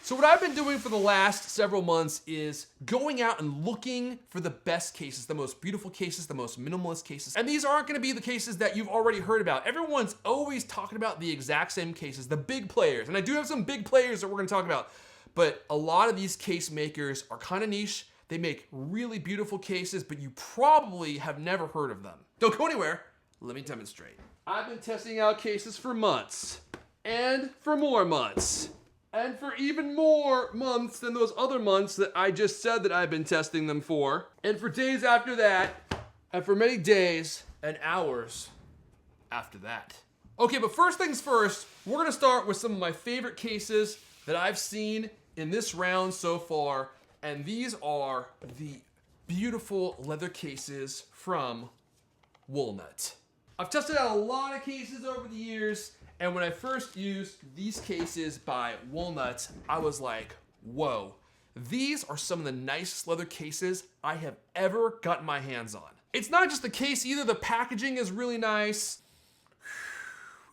So what I've been doing for the last several months is going out and looking for the best cases, the most beautiful cases, the most minimalist cases. And these aren't gonna be the cases that you've already heard about. Everyone's always talking about the exact same cases, the big players. And I do have some big players that we're gonna talk about. But a lot of these case makers are kind of niche. They make really beautiful cases, but you probably have never heard of them. Don't go anywhere. Let me demonstrate. I've been testing out cases for months, and for more months, and for even more months than those other months that I just said that I've been testing them for, and for days after that, and for many days and hours after that. Okay, but first things first, we're gonna start with some of my favorite cases that I've seen in this round so far, and these are the beautiful leather cases from Woolnut. I've tested out a lot of cases over the years, and when I first used these cases by Woolnut, I was like, whoa, these are some of the nicest leather cases I have ever gotten my hands on. It's not just the case either, the packaging is really nice.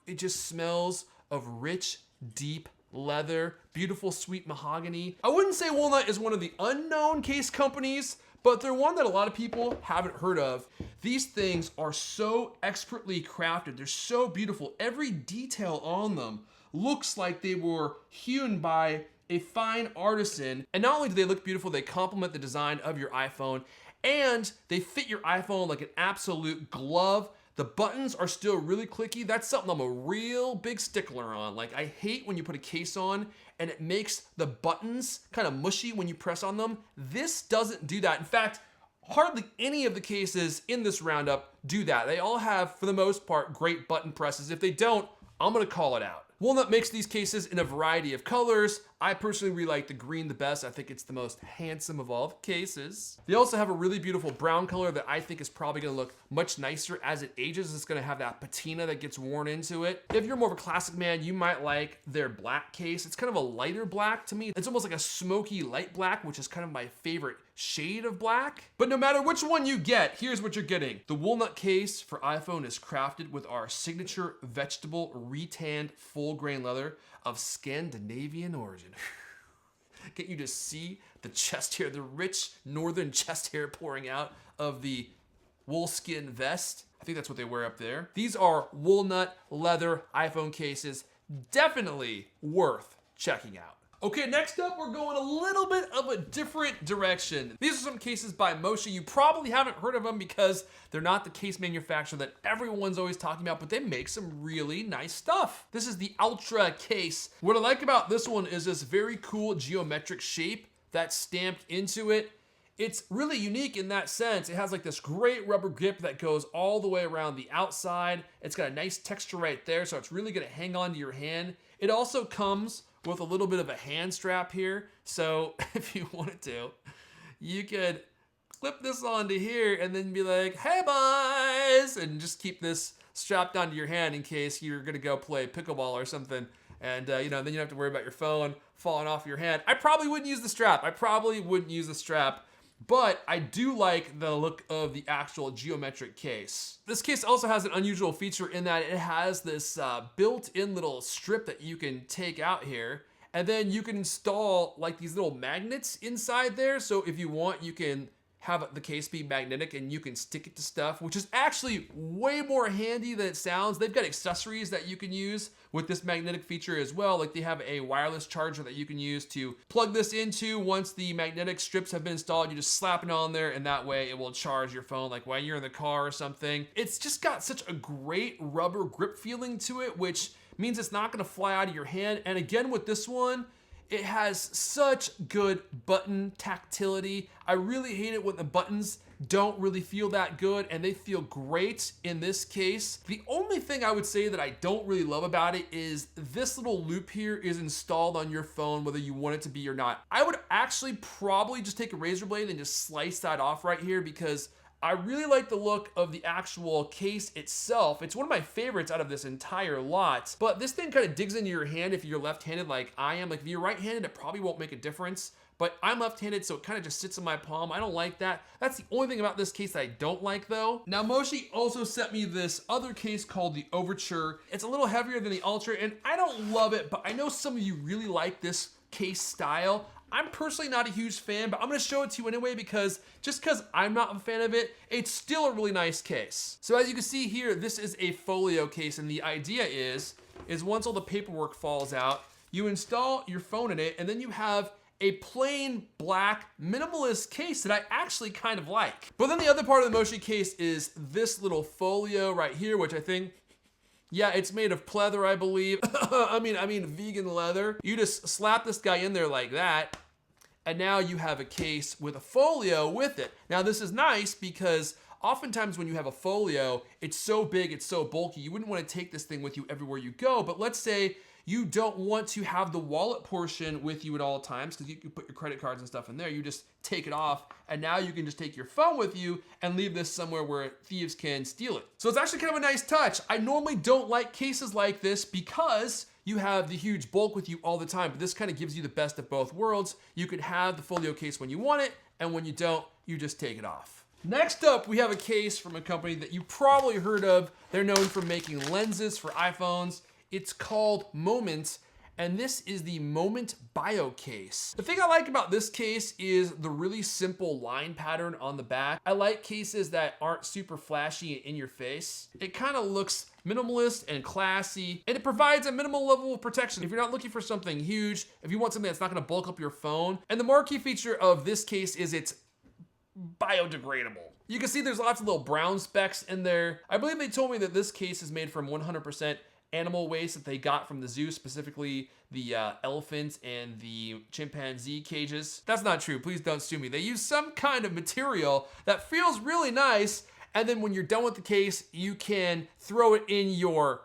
It just smells of rich, deep leather, beautiful sweet mahogany. I wouldn't say Woolnut is one of the unknown case companies, but they're one that a lot of people haven't heard of. These things are so expertly crafted. They're so beautiful. Every detail on them looks like they were hewn by a fine artisan. And not only do they look beautiful, they complement the design of your iPhone, and they fit your iPhone like an absolute glove. The buttons are still really clicky. That's something I'm a real big stickler on. Like, I hate when you put a case on and it makes the buttons kind of mushy when you press on them. This doesn't do that. In fact, hardly any of the cases in this roundup do that. They all have, for the most part, great button presses. If they don't, I'm gonna call it out. Woolnut makes these cases in a variety of colors. I personally really like the green the best. I think it's the most handsome of all the cases. They also have a really beautiful brown color that I think is probably gonna look much nicer as it ages. It's gonna have that patina that gets worn into it. If you're more of a classic man, you might like their black case. It's kind of a lighter black to me. It's almost like a smoky light black, which is kind of my favorite shade of black. But no matter which one you get, here's what you're getting. The Woolnut case for iPhone is crafted with our signature vegetable retanned full grain leather of Scandinavian origin. Get you to see the chest hair, the rich northern chest hair pouring out of the woolskin vest. I think that's what they wear up there. These are Woolnut leather iPhone cases, definitely worth checking out. Okay, next up, we're going a little bit of a different direction. These are some cases by Moshi. You probably haven't heard of them because they're not the case manufacturer that everyone's always talking about, but they make some really nice stuff. This is the Ultra case. What I like about this one is this very cool geometric shape that's stamped into it. It's really unique in that sense. It has like this great rubber grip that goes all the way around the outside. It's got a nice texture right there, so it's really gonna hang on to your hand. It also comes with a little bit of a hand strap here. So if you wanted to, you could clip this onto here and then be like, hey boys, and just keep this strapped onto your hand in case you're gonna go play pickleball or something. And then you don't have to worry about your phone falling off your hand. I probably wouldn't use the strap. But I do like the look of the actual geometric case. This case also has an unusual feature in that it has this built-in little strip that you can take out here, and then you can install like these little magnets inside there. So if you want, you can have the case be magnetic and you can stick it to stuff, which is actually way more handy than it sounds. They've got accessories that you can use with this magnetic feature as well. Like they have a wireless charger that you can use to plug this into. Once the magnetic strips have been installed, you just slap it on there and that way it will charge your phone like while you're in the car or something. It's just got such a great rubber grip feeling to it, which means it's not gonna fly out of your hand. And again, with this one, it has such good button tactility. I really hate it when the buttons don't really feel that good, and they feel great in this case. The only thing I would say that I don't really love about it is this little loop here is installed on your phone whether you want it to be or not. I would actually probably just take a razor blade and just slice that off right here because I really like the look of the actual case itself. It's one of my favorites out of this entire lot, but this thing kind of digs into your hand if you're left-handed like I am. Like if you're right-handed, it probably won't make a difference, but I'm left-handed, so it kind of just sits in my palm. I don't like that. That's the only thing about this case that I don't like though. Now Moshi also sent me this other case called the Overture. It's a little heavier than the Ultra, and I don't love it, but I know some of you really like this case style. I'm personally not a huge fan, but I'm gonna show it to you anyway because just because I'm not a fan of it, it's still a really nice case. So as you can see here, this is a folio case, and the idea is once all the paperwork falls out, you install your phone in it, and then you have a plain black minimalist case that I actually kind of like. But then the other part of the Moshi case is this little folio right here, which I think, yeah, it's made of pleather, I believe. I mean vegan leather. You just slap this guy in there like that, and now you have a case with a folio with it. Now this is nice because oftentimes when you have a folio, it's so big, it's so bulky, you wouldn't want to take this thing with you everywhere you go. But let's say you don't want to have the wallet portion with you at all times because you can put your credit cards and stuff in there. You just take it off, and now you can just take your phone with you and leave this somewhere where thieves can steal it. So it's actually kind of a nice touch. I normally don't like cases like this because you have the huge bulk with you all the time, but this kind of gives you the best of both worlds. You could have the folio case when you want it, and when you don't, you just take it off. Next up, we have a case from a company that you probably heard of. They're known for making lenses for iPhones. It's called Moment, and this is the Moment Bio case. The thing I like about this case is the really simple line pattern on the back. I like cases that aren't super flashy and in your face. It kind of looks minimalist and classy, and it provides a minimal level of protection. If you're not looking for something huge, if you want something that's not gonna bulk up your phone. And the marquee feature of this case is it's biodegradable. You can see there's lots of little brown specks in there. I believe they told me that this case is made from 100% animal waste that they got from the zoo, specifically the elephant and the chimpanzee cages. That's not true, please don't sue me. They use some kind of material that feels really nice, and then when you're done with the case, you can throw it in your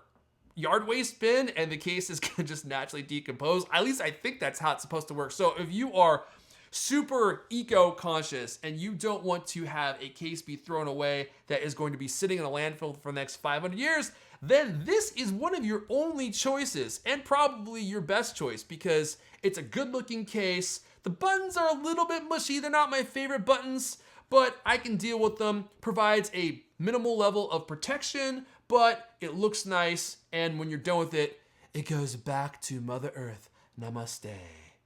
yard waste bin and the case is gonna just naturally decompose. At least I think that's how it's supposed to work. So if you are super eco-conscious and you don't want to have a case be thrown away that is going to be sitting in a landfill for the next 500 years, then this is one of your only choices, and probably your best choice, because it's a good looking case. The buttons are a little bit mushy. They're not my favorite buttons, but I can deal with them. Provides a minimal level of protection, but it looks nice, and when you're done with it, it goes back to Mother Earth. Namaste.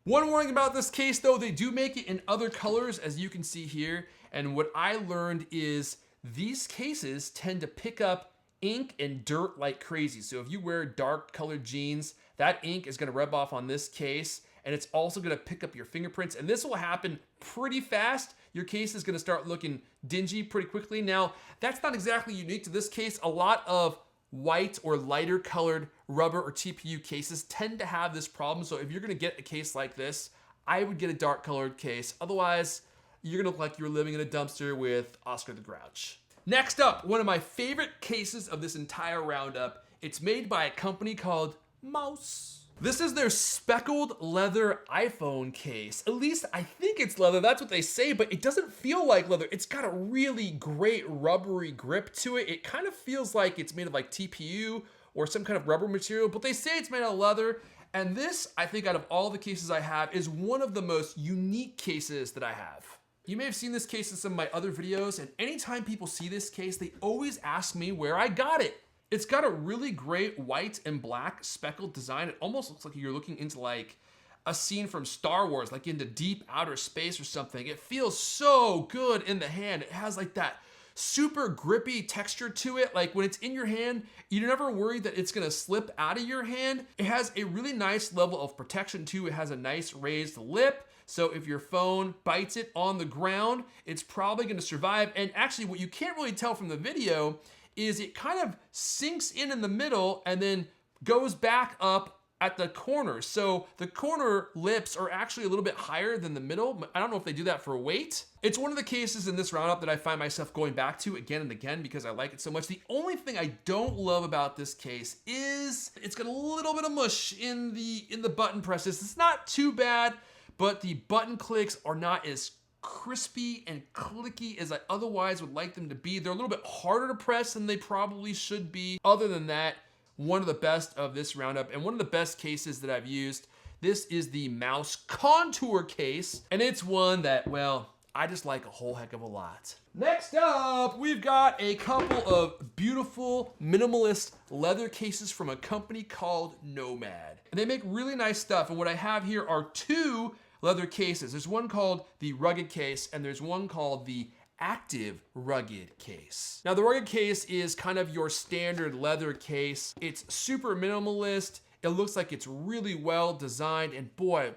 One warning about this case though, they do make it in other colors, as you can see here, and what I learned is these cases tend to pick up ink and dirt like crazy. So if you wear dark colored jeans, that ink is gonna rub off on this case, and it's also gonna pick up your fingerprints, and this will happen pretty fast. Your case is gonna start looking dingy pretty quickly. Now, that's not exactly unique to this case. A lot of white or lighter colored rubber or TPU cases tend to have this problem. So if you're gonna get a case like this, I would get a dark colored case. Otherwise, you're gonna look like you're living in a dumpster with Oscar the Grouch. Next up, one of my favorite cases of this entire roundup. It's made by a company called Mous. This is their speckled leather iPhone case. At least I think it's leather, that's what they say, but it doesn't feel like leather. It's got a really great rubbery grip to it. It kind of feels like it's made of like TPU or some kind of rubber material, but they say it's made out of leather. And this, I think out of all the cases I have, is one of the most unique cases that I have. You may have seen this case in some of my other videos, and anytime people see this case, they always ask me where I got it. It's got a really great white and black speckled design. It almost looks like you're looking into like a scene from Star Wars, like into deep outer space or something. It feels so good in the hand. It has like that super grippy texture to it. Like when it's in your hand, you're never worried that it's gonna slip out of your hand. It has a really nice level of protection too. It has a nice raised lip. So if your phone bites it on the ground, it's probably gonna survive. And actually what you can't really tell from the video is it kind of sinks in the middle and then goes back up at the corners. So the corner lips are actually a little bit higher than the middle. I don't know if they do that for weight. It's one of the cases in this roundup that I find myself going back to again and again because I like it so much. The only thing I don't love about this case is it's got a little bit of mush in the button presses. It's not too bad, but the button clicks are not as crispy and clicky as I otherwise would like them to be. They're a little bit harder to press than they probably should be. Other than that, one of the best of this roundup and one of the best cases that I've used. This is the Mous Contour case, and it's one that, well, I just like a whole heck of a lot. Next up, we've got a couple of beautiful minimalist leather cases from a company called Nomad. And they make really nice stuff. And what I have here are two leather cases. There's one called the rugged case and there's one called the active rugged case. Now the rugged case is kind of your standard leather case. It's super minimalist. It looks like it's really well designed and boy,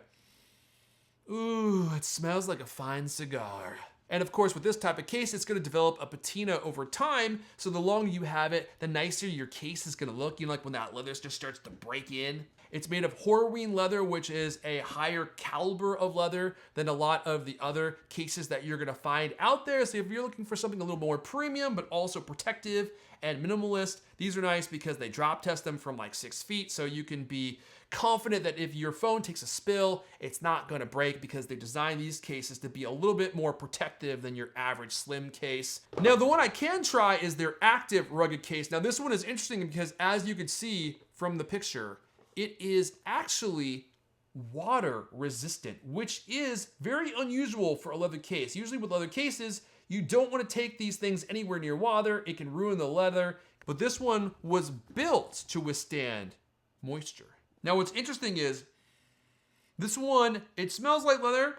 ooh, it smells like a fine cigar. And of course, with this type of case, it's gonna develop a patina over time. So the longer you have it, the nicer your case is gonna look. You know, like when that leather just starts to break in. It's made of Horween leather, which is a higher caliber of leather than a lot of the other cases that you're gonna find out there. So if you're looking for something a little more premium, but also protective and minimalist, these are nice because they drop test them from like 6 feet. So you can be confident that if your phone takes a spill, it's not gonna break because they designed these cases to be a little bit more protective than your average slim case. Now, the one I can try is their active rugged case. Now, this one is interesting because as you can see from the picture, it is actually water resistant, which is very unusual for a leather case. Usually with leather cases, you don't want to take these things anywhere near water. It can ruin the leather, but this one was built to withstand moisture. Now what's interesting is this one, it smells like leather,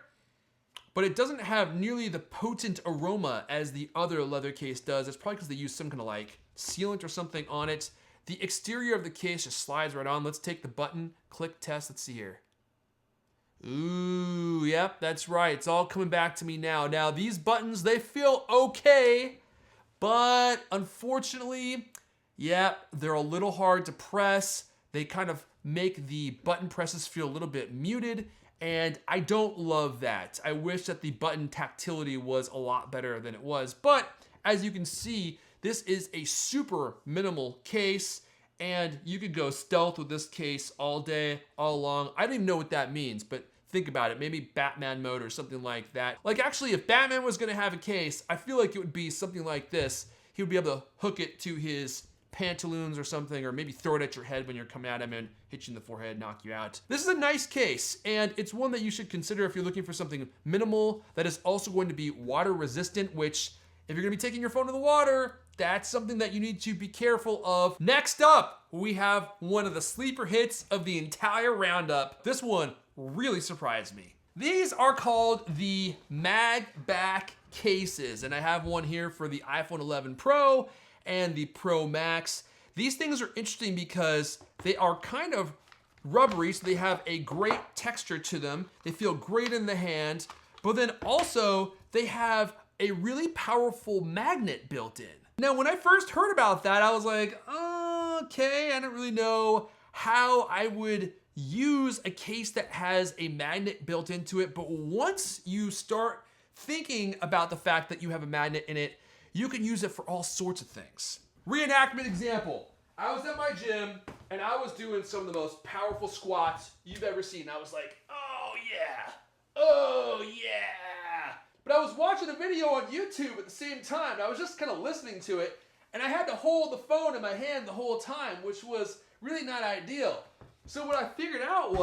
but it doesn't have nearly the potent aroma as the other leather case does. It's probably because they use some kind of like sealant or something on it. The exterior of the case just slides right on. Let's take the button, click test, let's see here. Ooh, yep, that's right. It's all coming back to me now. Now these buttons, they feel okay, but unfortunately, yeah, they're a little hard to press. They kind of make the button presses feel a little bit muted, and I don't love that. I wish that the button tactility was a lot better than it was, but as you can see, this is a super minimal case, and you could go stealth with this case all day, all along. I don't even know what that means, but think about it. Maybe Batman mode or something like that. Like actually, if Batman was gonna have a case, I feel like it would be something like this. He would be able to hook it to his pantaloons or something, or maybe throw it at your head when you're coming at him and hit you in the forehead, knock you out. This is a nice case, and it's one that you should consider if you're looking for something minimal that is also going to be water resistant, which if you're gonna be taking your phone to the water, that's something that you need to be careful of. Next up, we have one of the sleeper hits of the entire roundup. This one really surprised me. These are called the MagBak cases, and I have one here for the iPhone 11 Pro and the Pro Max. These things are interesting because they are kind of rubbery, so they have a great texture to them. They feel great in the hand, but then also they have a really powerful magnet built in. Now, when I first heard about that, I was like, okay, I don't really know how I would use a case that has a magnet built into it, but once you start thinking about the fact that you have a magnet in it, you can use it for all sorts of things. Reenactment example. I was at my gym and I was doing some of the most powerful squats you've ever seen. I was like, oh yeah, oh yeah. But I was watching a video on YouTube at the same time. I was just kind of listening to it, and I had to hold the phone in my hand the whole time, which was really not ideal. So what I figured out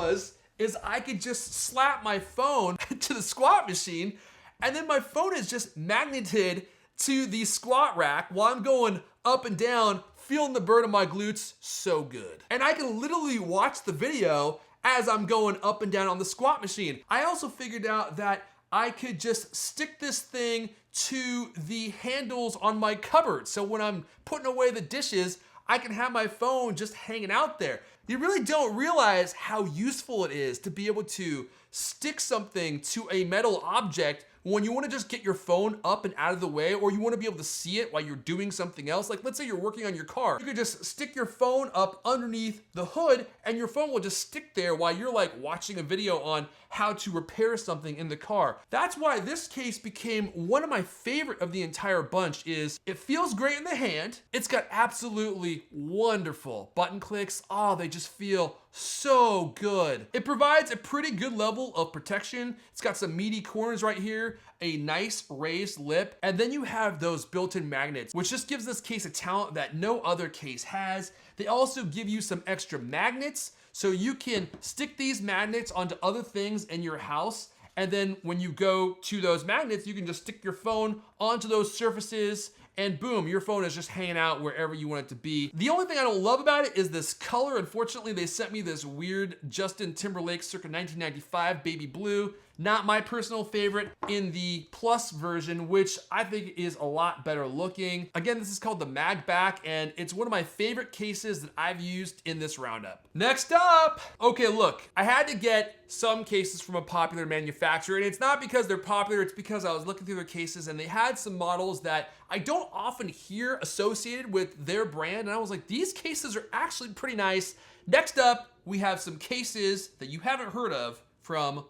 is I could just slap my phone to the squat machine, and then my phone is just magneted to the squat rack while I'm going up and down, feeling the burn of my glutes so good. And I can literally watch the video as I'm going up and down on the squat machine. I also figured out that I could just stick this thing to the handles on my cupboard. So when I'm putting away the dishes, I can have my phone just hanging out there. You really don't realize how useful it is to be able to stick something to a metal object when you want to just get your phone up and out of the way, or you want to be able to see it while you're doing something else. Like let's say you're working on your car. You could just stick your phone up underneath the hood and your phone will just stick there while you're like watching a video on how to repair something in the car. That's why this case became one of my favorite of the entire bunch. Is it feels great in the hand. It's got absolutely wonderful button clicks. Oh, they just feel so good. It provides a pretty good level of protection. It's got some meaty corners right here, a nice raised lip, and then you have those built-in magnets, which just gives this case a talent that no other case has. They also give you some extra magnets, so you can stick these magnets onto other things in your house And then when you go to those magnets, you can just stick your phone onto those surfaces and boom, your phone is just hanging out wherever you want it to be. The only thing I don't love about it is this color. Unfortunately, they sent me this weird Justin Timberlake circa 1995 baby blue. Not my personal favorite in the Plus version, which I think is a lot better looking. Again, this is called the MagBak, and it's one of my favorite cases that I've used in this roundup. Next up, okay, look, I had to get some cases from a popular manufacturer, and it's not because they're popular, it's because I was looking through their cases and they had some models that I don't often hear associated with their brand, and I was like, these cases are actually pretty nice. Next up, we have some cases that you haven't heard of from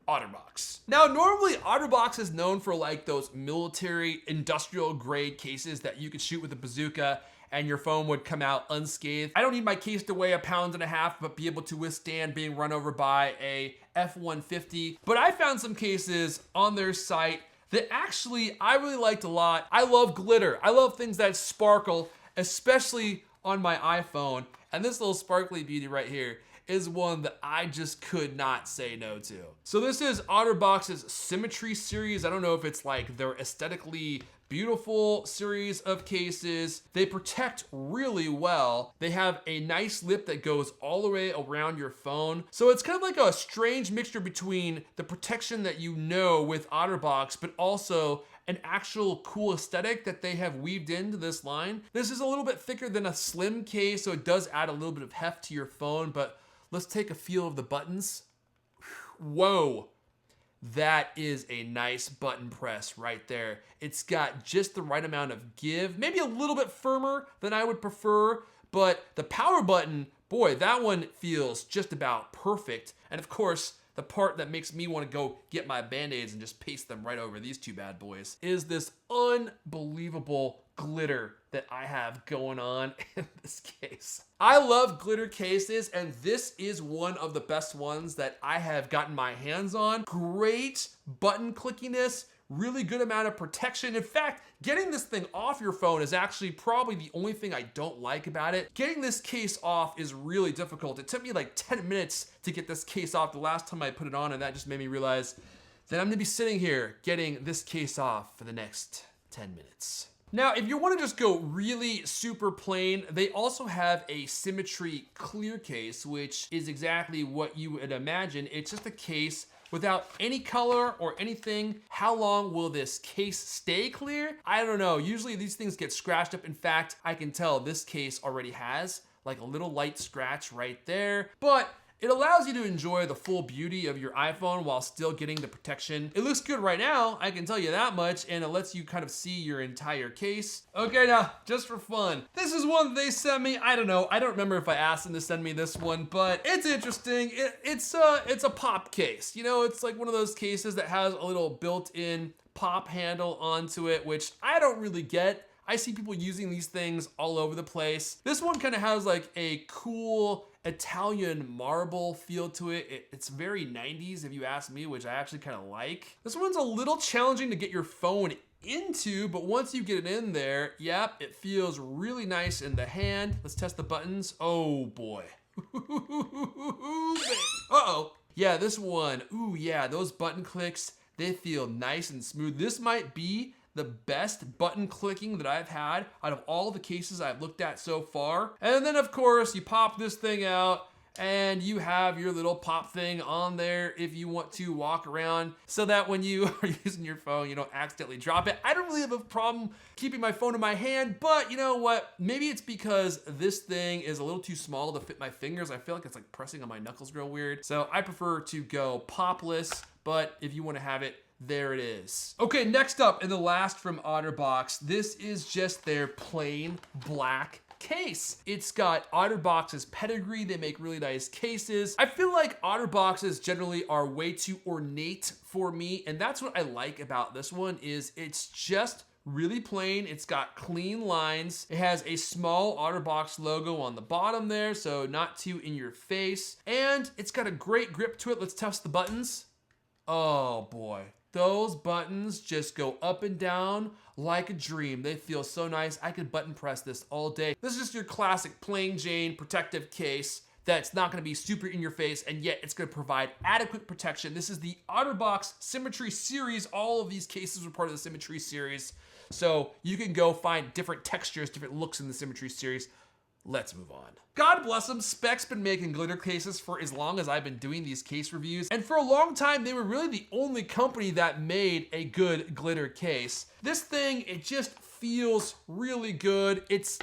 Otterbox. Now, normally Otterbox is known for like those military industrial grade cases that you could shoot with a bazooka and your phone would come out unscathed. I don't need my case to weigh 1.5 pounds, but be able to withstand being run over by a F-150. But I found some cases on their site that actually I really liked a lot. I love glitter. I love things that sparkle, especially on my iPhone. And this little sparkly beauty right here is one that I just could not say no to. So this is Otterbox's Symmetry Series. I don't know if it's like their aesthetically beautiful series of cases. They protect really well. They have a nice lip that goes all the way around your phone. So it's kind of like a strange mixture between the protection that you know with Otterbox, but also an actual cool aesthetic that they have weaved into this line. This is a little bit thicker than a slim case, so it does add a little bit of heft to your phone, but let's take a feel of the buttons. Whoa, that is a nice button press right there. It's got just the right amount of give, maybe a little bit firmer than I would prefer, but the power button, boy, that one feels just about perfect. And of course, the part that makes me want to go get my Band-Aids and just paste them right over these two bad boys is this unbelievable glitter that I have going on in this case. I love glitter cases, and this is one of the best ones that I have gotten my hands on. Great button clickiness, really good amount of protection. In fact, getting this thing off your phone is actually probably the only thing I don't like about it. Getting this case off is really difficult. It took me like 10 minutes to get this case off the last time I put it on, and that just made me realize that I'm gonna be sitting here getting this case off for the next 10 minutes. Now, if you want to just go really super plain, they also have a Symmetry clear case, which is exactly what you would imagine. It's just a case without any color or anything. How long will this case stay clear? I don't know. Usually these things get scratched up. In fact, I can tell this case already has like a little light scratch right there, but it allows you to enjoy the full beauty of your iPhone while still getting the protection. It looks good right now, I can tell you that much, and it lets you kind of see your entire case. Okay, now, just for fun, this is one they sent me. I don't know, I don't remember if I asked them to send me this one, but it's interesting. It's a pop case. You know, it's like one of those cases that has a little built-in pop handle onto it, which I don't really get. I see people using these things all over the place. This one kind of has like a cool Italian marble feel to it. It's very 90s if you ask me, which I actually kind of like. This one's a little challenging to get your phone into, but once you get it in there, yep, it feels really nice in the hand. Let's test the buttons. Oh boy. Uh-oh. Yeah, this one, ooh yeah, those button clicks, they feel nice and smooth. This might be the best button clicking that I've had out of all the cases I've looked at so far. And then of course you pop this thing out and you have your little pop thing on there if you want to walk around so that when you are using your phone, you don't accidentally drop it. I don't really have a problem keeping my phone in my hand, but you know what? Maybe it's because this thing is a little too small to fit my fingers. I feel like it's like pressing on my knuckles real weird. So I prefer to go popless, but if you want to have it, there it is. Okay, next up and the last from Otterbox, this is just their plain black case. It's got Otterbox's pedigree. They make really nice cases. I feel like Otterboxes generally are way too ornate for me, and that's what I like about this one is it's just really plain. It's got clean lines. It has a small Otterbox logo on the bottom there, so not too in your face, and it's got a great grip to it. Let's test the buttons. Oh boy. Those buttons just go up and down like a dream. They feel so nice. I could button press this all day. This is just your classic plain Jane protective case that's not gonna be super in your face, and yet it's gonna provide adequate protection. This is the Otterbox Symmetry Series. All of these cases were part of the Symmetry Series. So you can go find different textures, different looks in the Symmetry Series. Let's move on. God bless them, Speck's been making glitter cases for as long as I've been doing these case reviews, and for a long time, they were really the only company that made a good glitter case. This thing, it just feels really good. It's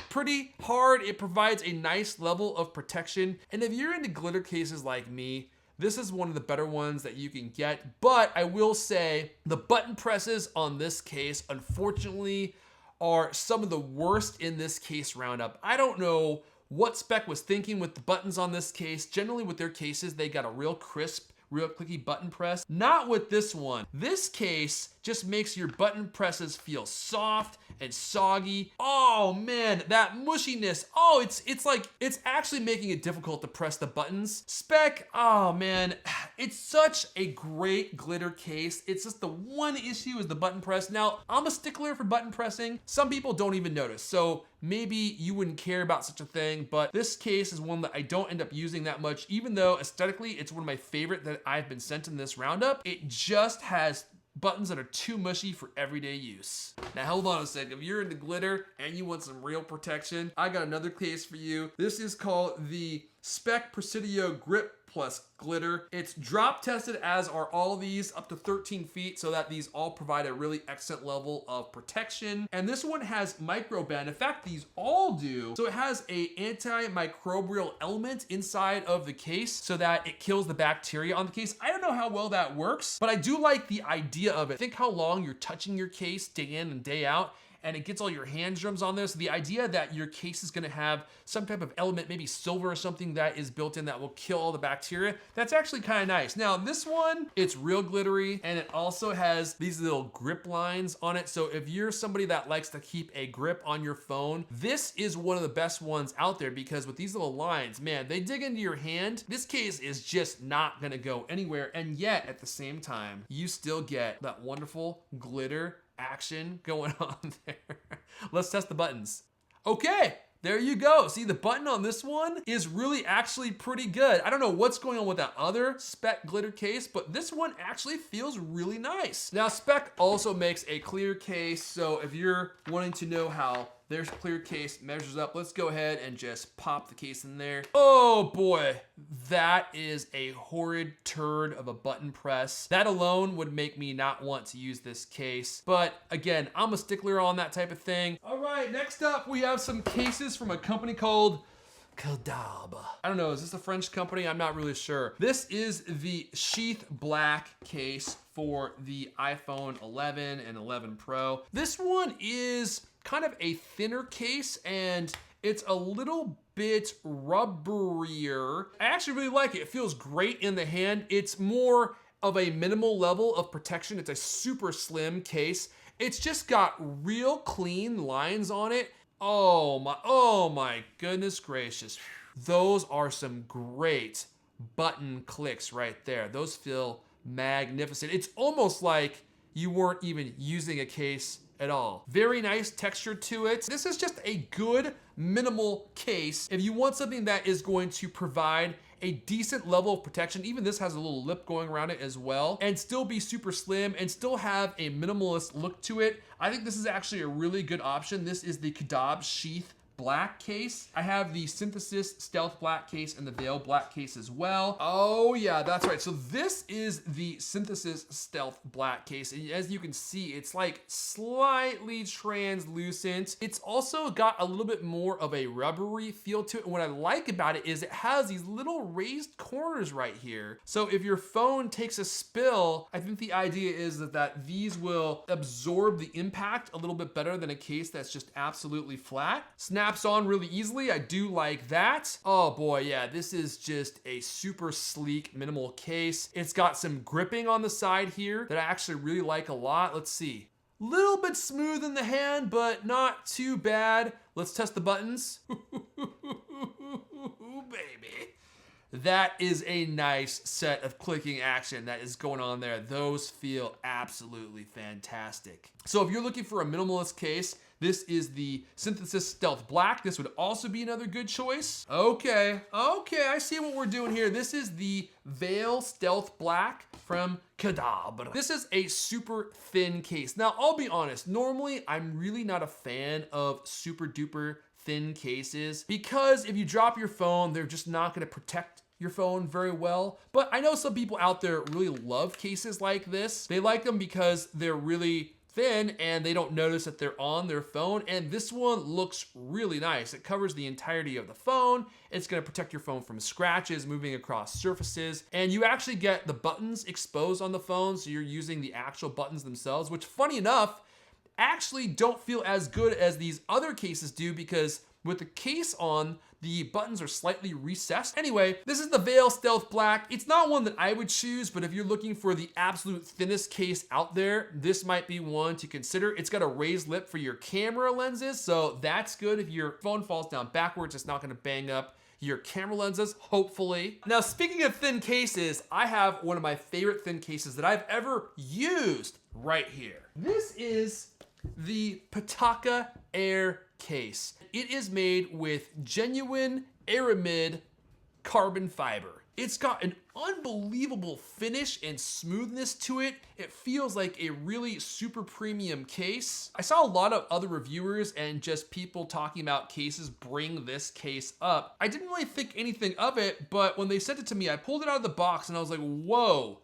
pretty hard. It provides a nice level of protection, and if you're into glitter cases like me, this is one of the better ones that you can get, but I will say the button presses on this case, unfortunately, are some of the worst in this case roundup. I don't know what Speck was thinking with the buttons on this case. Generally with their cases, they got a real crisp, real clicky button press. Not with this one. This case just makes your button presses feel soft and soggy. Oh man, that mushiness. Oh, it's like, it's actually making it difficult to press the buttons. Speck, oh man, it's such a great glitter case. It's just the one issue is the button press. Now, I'm a stickler for button pressing. Some people don't even notice, so maybe you wouldn't care about such a thing, but this case is one that I don't end up using that much, even though aesthetically, it's one of my favorite that I've been sent in this roundup. It just has buttons that are too mushy for everyday use. Now hold on a second. If you're into glitter and you want some real protection, I got another case for you. This is called the Speck Presidio Grip Plus Glitter. It's drop tested, as are all these, up to 13 feet, so that these all provide a really excellent level of protection. And this one has microbend. In fact, these all do. So it has a antimicrobial element inside of the case so that it kills the bacteria on the case. I don't know how well that works, but I do like the idea of it. Think how long you're touching your case day in and day out, and it gets all your hand germs on this. The idea that your case is gonna have some type of element, maybe silver or something that is built in that will kill all the bacteria, that's actually kind of nice. Now this one, it's real glittery, and it also has these little grip lines on it. So if you're somebody that likes to keep a grip on your phone, this is one of the best ones out there, because with these little lines, man, they dig into your hand. This case is just not gonna go anywhere, and yet at the same time, you still get that wonderful glitter action going on there. Let's test the buttons. Okay, there you go. See, the button on this one is really actually pretty good. I don't know what's going on with that other Speck glitter case, but this one actually feels really nice. Now, Speck also makes a clear case, so if you're wanting to know how their clear case measures up, let's go ahead and just pop the case in there. Oh boy, that is a horrid turd of a button press. That alone would make me not want to use this case. But again, I'm a stickler on that type of thing. All right, next up we have some cases from a company called Cadaube. I don't know, is this a French company? I'm not really sure. This is the sheath black case for the iPhone 11 and 11 Pro. This one is kind of a thinner case, and it's a little bit rubberier. I actually really like it. It feels great in the hand. It's more of a minimal level of protection. It's a super slim case. It's just got real clean lines on it. Oh my goodness gracious. Those are some great button clicks right there. Those feel magnificent. It's almost like you weren't even using a case at all. Very nice texture to it. This is just a good minimal case. If you want something that is going to provide a decent level of protection, even this has a little lip going around it as well, and still be super slim and still have a minimalist look to it, I think this is actually a really good option. This is the Cadaube sheath black case. I have the Synthesis Stealth black case and the Veil black case as well. Oh yeah, that's right. So this is the Synthesis Stealth black case. And as you can see, it's like slightly translucent. It's also got a little bit more of a rubbery feel to it. And what I like about it is it has these little raised corners right here. So if your phone takes a spill, I think the idea is that these will absorb the impact a little bit better than a case that's just absolutely flat. Snaps on really easily. I do like that. Oh boy, yeah, this is just a super sleek, minimal case. It's got some gripping on the side here that I actually really like a lot. Let's see. Little bit smooth in the hand, but not too bad. Let's test the buttons. Ooh, baby. that is a nice set of clicking action that is going on there. Those feel absolutely fantastic. So if you're looking for a minimalist case, this is the Synthesis Stealth Black. This would also be another good choice. Okay, I see what we're doing here. This is the Veil Stealth Black from Cadaube. This is a super thin case. Now, I'll be honest, normally I'm really not a fan of super duper thin cases because if you drop your phone, they're just not gonna protect your phone very well. But I know some people out there really love cases like this. They like them because they're really thin and they don't notice that they're on their phone. And this one looks really nice. It covers the entirety of the phone. It's gonna protect your phone from scratches, moving across surfaces. And you actually get the buttons exposed on the phone. So you're using the actual buttons themselves, which funny enough, actually don't feel as good as these other cases do because with the case on, the buttons are slightly recessed. Anyway, this is the Veil Stealth Black. It's not one that I would choose, but if you're looking for the absolute thinnest case out there, this might be one to consider. It's got a raised lip for your camera lenses, so that's good. If your phone falls down backwards, it's not gonna bang up your camera lenses, hopefully. Now, speaking of thin cases, I have one of my favorite thin cases that I've ever used right here. This is the Pitaka Air case. It is made with genuine aramid carbon fiber. It's got an unbelievable finish and smoothness to it. It feels like a really super premium case. I saw a lot of other reviewers and just people talking about cases bring this case up. I didn't really think anything of it, but when they sent it to me, I pulled it out of the box and I was like, whoa.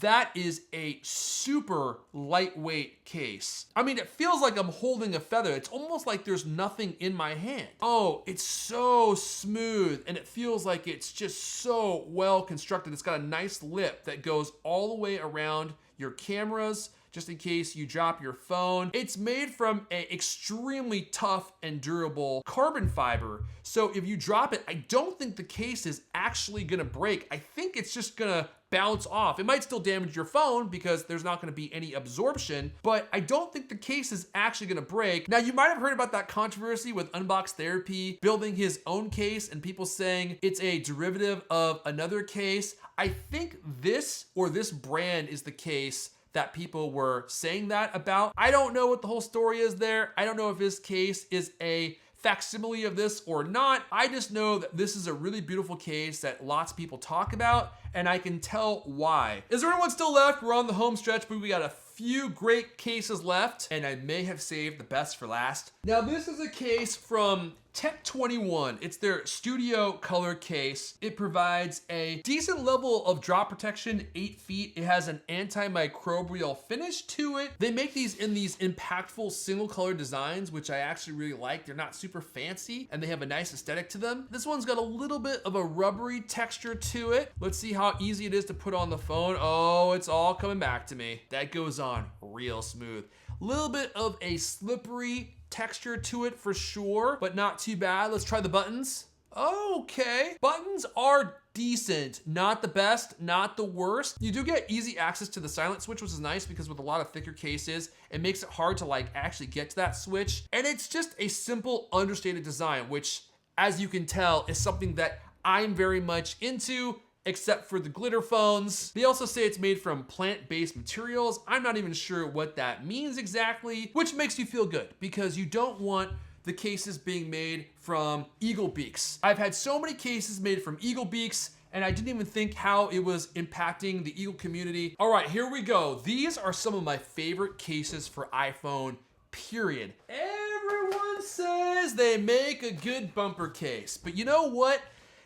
That is a super lightweight case. I mean, it feels like I'm holding a feather. It's almost like there's nothing in my hand. Oh, it's so smooth and it feels like it's just so well constructed. It's got a nice lip that goes all the way around your cameras, just in case you drop your phone. It's made from an extremely tough and durable carbon fiber. So if you drop it, I don't think the case is actually gonna break. I think it's just gonna bounce off. It might still damage your phone because there's not gonna be any absorption, but I don't think the case is actually gonna break. Now, you might have heard about that controversy with Unbox Therapy building his own case and people saying it's a derivative of another case. I think this brand is the case that people were saying that about. I don't know what the whole story is there. I don't know if this case is a facsimile of this or not. I just know that this is a really beautiful case that lots of people talk about, and I can tell why. Is there anyone still left? We're on the home stretch, but we got a few great cases left, and I may have saved the best for last. Now, this is a case from Tech 21. It's their studio color case. It provides a decent level of drop protection, 8 feet. It has an antimicrobial finish to it. They make these in these impactful single color designs, which I actually really like. They're not super fancy and they have a nice aesthetic to them. This one's got a little bit of a rubbery texture to it. Let's see how easy it is to put on the phone. Oh, it's all coming back to me. That goes on real smooth. Little bit of a slippery texture to it for sure, but not too bad. Let's try the buttons. Okay, buttons are decent. Not the best, not the worst. You do get easy access to the silent switch, which is nice because with a lot of thicker cases, it makes it hard to like actually get to that switch. And it's just a simple, understated design, which as you can tell is something that I'm very much into, except for the glitter phones. They also say it's made from plant-based materials. I'm not even sure what that means exactly, which makes you feel good because you don't want the cases being made from eagle beaks. I've had so many cases made from eagle beaks and I didn't even think how it was impacting the eagle community. All right, here we go. These are some of my favorite cases for iPhone, period. Everyone says they make a good bumper case, but you know what?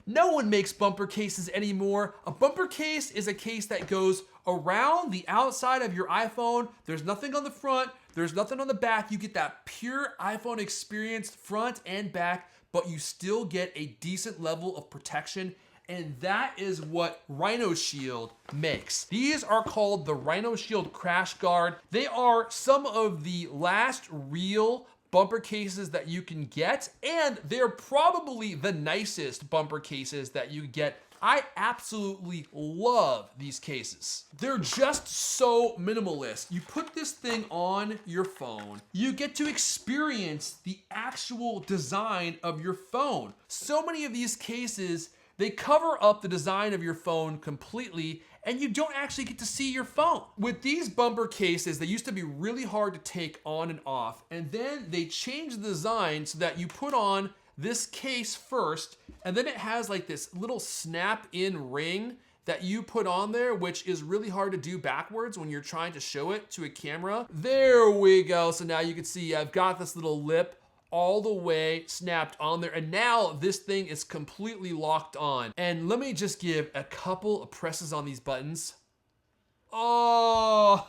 No one makes bumper cases anymore. A bumper case is a case that goes around the outside of your iPhone. There's nothing on the front, there's nothing on the back. You get that pure iPhone experience front and back, but you still get a decent level of protection. And that is what RhinoShield makes. These are called the RhinoShield Crashguard. They are some of the last real bumper cases that you can get, and they're probably the nicest bumper cases that you get. I absolutely love these cases. They're just so minimalist. You put this thing on your phone, you get to experience the actual design of your phone. So many of these cases they cover up the design of your phone completely, and you don't actually get to see your phone. With these bumper cases, they used to be really hard to take on and off, and then they changed the design so that you put on this case first, and then it has like this little snap-in ring that you put on there, which is really hard to do backwards when you're trying to show it to a camera. There we go. So now you can see I've got this little lip all the way snapped on there, and now this thing is completely locked on. And let me just give a couple of presses on these buttons. Oh,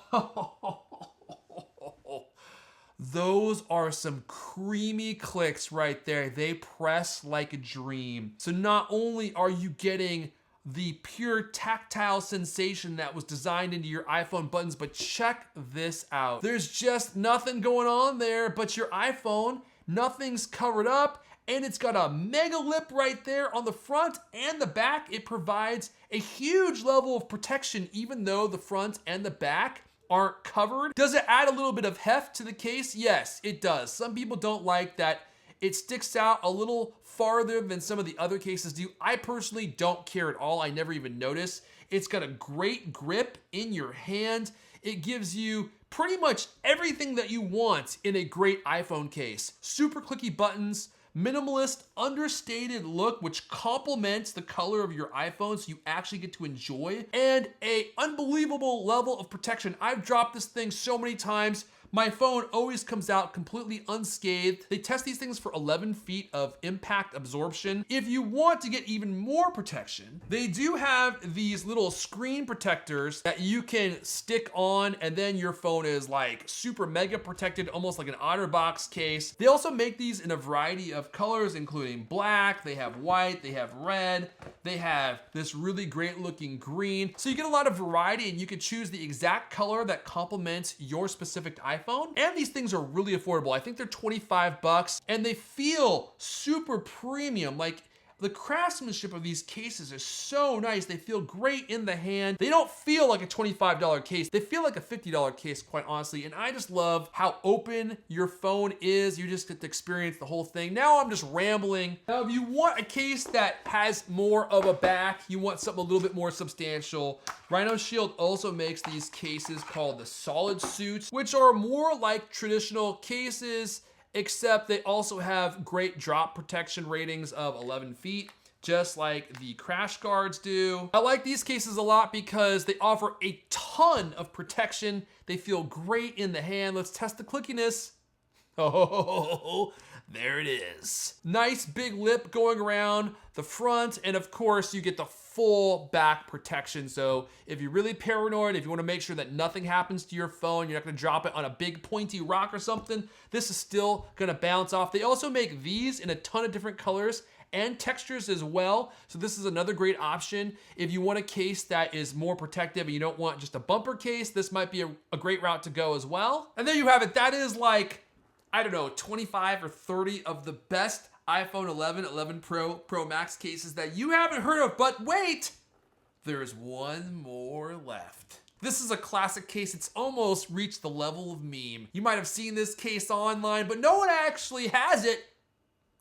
those are some creamy clicks right there. They press like a dream. So not only are you getting the pure tactile sensation that was designed into your iPhone buttons, but check this out. There's just nothing going on there but your iPhone. Nothing's covered up, and it's got a mega lip right there on the front and the back. It provides a huge level of protection even though the front and the back aren't covered. Does it add a little bit of heft to the case? Yes, it does. Some people don't like that it sticks out a little farther than some of the other cases do. I personally don't care at all. I never even notice. It's got a great grip in your hand. It gives you pretty much everything that you want in a great iPhone case. Super clicky buttons, minimalist, understated look, which complements the color of your iPhone so you actually get to enjoy, and a unbelievable level of protection. I've dropped this thing so many times. My phone always comes out completely unscathed. They test these things for 11 feet of impact absorption. If you want to get even more protection, they do have these little screen protectors that you can stick on, and then your phone is like super mega protected, almost like an Otterbox case. They also make these in a variety of colors, including black, they have white, they have red, they have this really great looking green. So you get a lot of variety, and you can choose the exact color that complements your specific iPhone. And these things are really affordable. I think they're 25 bucks, and they feel super premium. Like, the craftsmanship of these cases is so nice. They feel great in the hand. They don't feel like a $25 case. They feel like a $50 case, quite honestly. And I just love how open your phone is. You just get to experience the whole thing. Now I'm just rambling. Now, if you want a case that has more of a back, you want something a little bit more substantial, RhinoShield also makes these cases called the Solidsuit, which are more like traditional cases, except they also have great drop protection ratings of 11 feet, just like the crash guards do. I like these cases a lot because they offer a ton of protection. They feel great in the hand. Let's test the clickiness. Oh, there it is. Nice big lip going around the front, and of course you get the full back protection. So if you're really paranoid, if you want to make sure that nothing happens to your phone, you're not going to drop it on a big pointy rock or something, this is still going to bounce off. They also make these in a ton of different colors and textures as well. So this is another great option. If you want a case that is more protective and you don't want just a bumper case, this might be a great route to go as well. And there you have it. That is like, I don't know, 25 or 30 of the best iPhone 11, 11 Pro, Pro Max cases that you haven't heard of, but wait, there's one more left. This is a classic case. It's almost reached the level of meme. You might have seen this case online, but no one actually has it.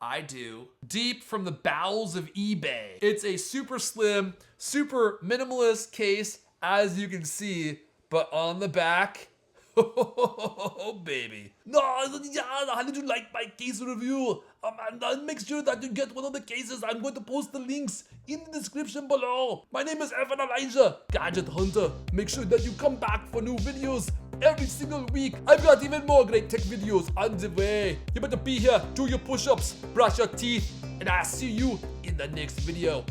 I do. Deep from the bowels of eBay. It's a super slim, super minimalist case, as you can see, but on the back, oh baby. No, how did you like my case review? And make sure that you get one of the cases. I'm going to post the links in the description below. My name is Erfon Elijah, Gadget Hunter. Make sure that you come back for new videos every single week. I've got even more great tech videos on the way. You better be here, do your push-ups, brush your teeth, and I'll see you in the next video.